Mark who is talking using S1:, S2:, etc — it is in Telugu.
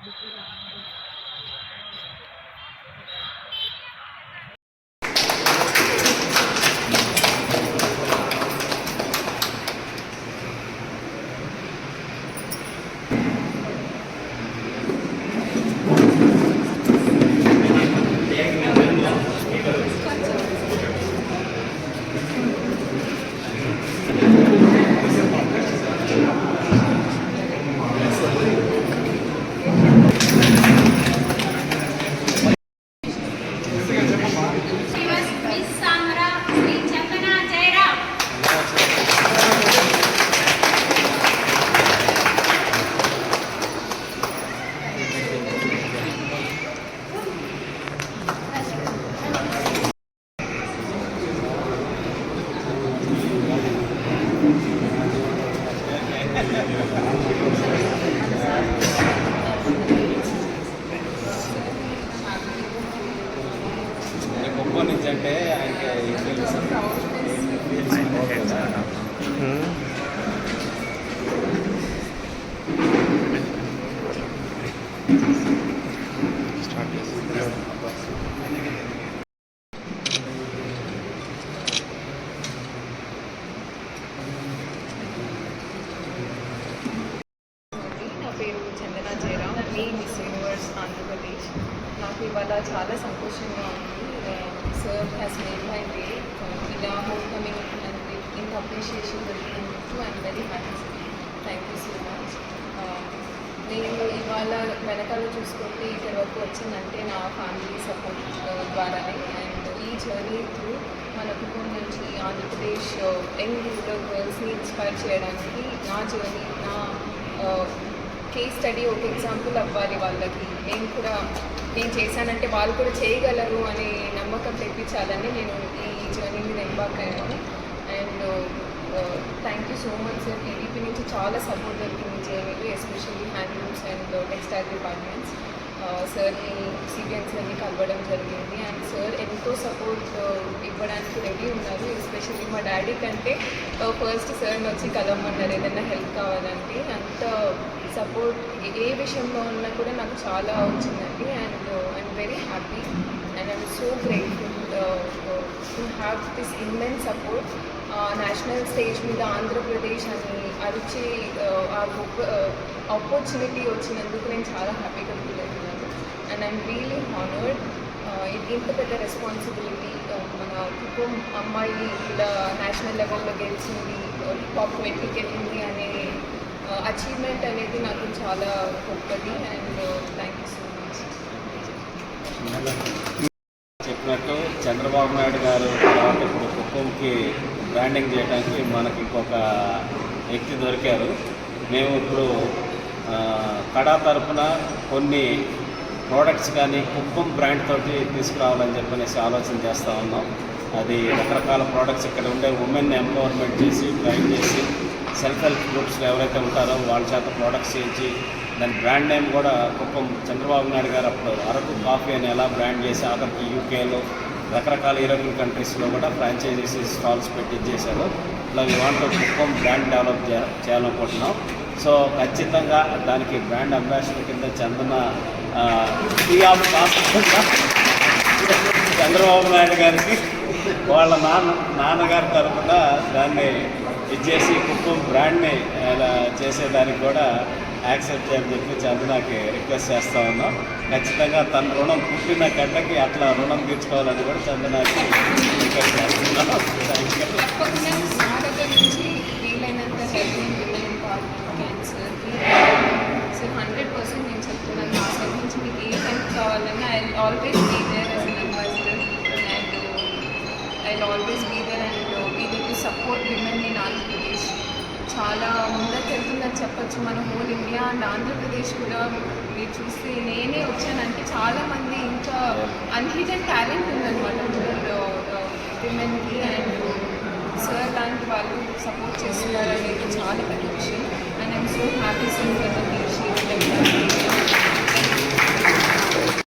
S1: నుంచి అంటే ఆయనకి
S2: పేరు చందన జయరాం, మీ మిస్ యూనివర్స్ ఆంధ్రప్రదేశ్. నాకు ఇవాళ చాలా సంతోషంగా ఉంది. Sir has made my day. ఇలా హోమ్ కమింగ్ అండ్ ఇంత అప్రిషియేషన్ దొరికినందుకు I'm very happy. Thank you so much. నేను ఇవాళ వెనకాల చూసుకుంటే ఇక్కడ వరకు వచ్చిందంటే నా ఫ్యామిలీ సపోర్ట్ ద్వారానే. అండ్ ఈ జర్నీ త్రూ మన కుటుంబం నుంచి ఆంధ్రప్రదేశ్ యంగ్ రూరల్ గర్ల్స్ని ఇన్స్పైర్ చేయడానికి నా జర్నీ, నా కేస్ స్టడీ ఒక ఎగ్జాంపుల్ అవ్వాలి వాళ్ళకి. నేను చేశానంటే వాళ్ళు కూడా చేయగలరు అనే నమ్మకం తెప్పించాలని నేను ఈ జర్నీ మీద ఎంబాక్ అయ్యాను. And thank you so much sir. TDP నుంచి చాలా సపోర్ట్ దొరికింది జర్నీలో, especially handlooms and textile departments. సార్ని సిబిఎన్స్ని కలవడం జరిగింది. అండ్ సార్ ఎంతో సపోర్ట్ ఇవ్వడానికి రెడీ ఉన్నారు. ఎస్పెషల్లీ మా డాడీ కంటే ఫస్ట్ సార్ని వచ్చి కలవమన్నారు ఏదైనా హెల్ప్ కావాలంటే. అంత సపోర్ట్ ఏ విషయంలో ఉన్నా కూడా నాకు చాలా వచ్చిందండి. And I'm very happy and I'm so grateful to have this immense support. National stage మీద ఆంధ్రప్రదేశ్ అని అరిచి ఆ గొప్ప ఆపర్చునిటీ వచ్చినందుకు నేను చాలా హ్యాపీగా ఫీల్ అవుతున్నాను. And I'm really honoured. ఇంత పెద్ద రెస్పాన్సిబిలిటీ, మన కుటుంబం అమ్మాయి ఇలా నేషనల్ లెవెల్లో గెలిచింది, టాప్ 20కి వెళ్ళింది అనే అచీవ్మెంట్ అనేది నాకు చాలా గొప్పది. And thank you so much.
S1: చెప్పినట్టు చంద్రబాబు నాయుడు గారు తర్వాత ఇప్పుడు కుటుంబంకి బ్రాండింగ్ చేయడానికి మనకి ఇంకొక వ్యక్తి దొరికారు. మేము ఇప్పుడు కడా తరఫున కొన్ని ప్రోడక్ట్స్ కానీ కుప్పం బ్రాండ్ తోటి తీసుకురావాలని చెప్పనేసి ఆలోచన చేస్తూ ఉన్నాం. అది రకరకాల ప్రోడక్ట్స్ ఇక్కడ ఉండే ఉమెన్ ఎంపవర్మెంట్ చేసి ట్రైన్ చేసి సెల్ఫ్ హెల్ప్ గ్రూప్స్లో ఎవరైతే ఉంటారో వాళ్ళ చేత ప్రోడక్ట్స్ చేయించి దాని బ్రాండ్ నేమ్ కూడా కుప్పం చంద్రబాబు నాయుడు గారు అప్పుడు అరకు కాఫీ అని ఎలా బ్రాండ్ చేసి ఆఖరికి యూకేలో రకరకాల యూరోపియన్ కంట్రీస్లో కూడా ఫ్రాంచైజీస్ స్టాల్స్ పెట్టి చేశారు. ఇట్లా ఇవాంటి కుప్పం బ్రాండ్ డెవలప్ చేయాలనుకుంటున్నాం. సో ఖచ్చితంగా దానికి బ్రాండ్ అంబాసిడర్ కింద చంద్రబాబు నాయుడు గారికి వాళ్ళ నాన్నగారి తరఫున దాన్ని ఇచ్చేసి కుప్పం బ్రాండ్ని చేసేదానికి కూడా యాక్సెప్ట్ చేయని చెప్పి చందనాకి రిక్వెస్ట్ చేస్తూ ఉన్నాం. ఖచ్చితంగా తన రుణం పుట్టిన గడ్డకి అట్లా రుణం తీర్చుకోవాలని కూడా చందనాకి రిక్వెస్ట్ చేస్తున్నాం.
S2: సో 100% నేను చెప్తున్నాను, నా సైడ్ నుంచి మీకు ఏ హెల్ప్ కావాలన్నా I always be there as an ambassador. And I always be there and be there to support women in Andhra Pradesh. చాలా ముందరికి వెళ్తుందని చెప్పచ్చు మన హోల్ ఇండియా అండ్ ఆంధ్రప్రదేశ్ కూడా. మీరు చూస్తే నేనే వచ్చానంటే చాలామంది ఇంకా అన్హిడెన్ టాలెంట్ ఉందన్నమాట విమెన్కి. అండ్ సార్ లాంటి వాళ్ళు సపోర్ట్ చేస్తున్నారు అనేది చాలా పెద్ద విషయం. And I'm so happy Singh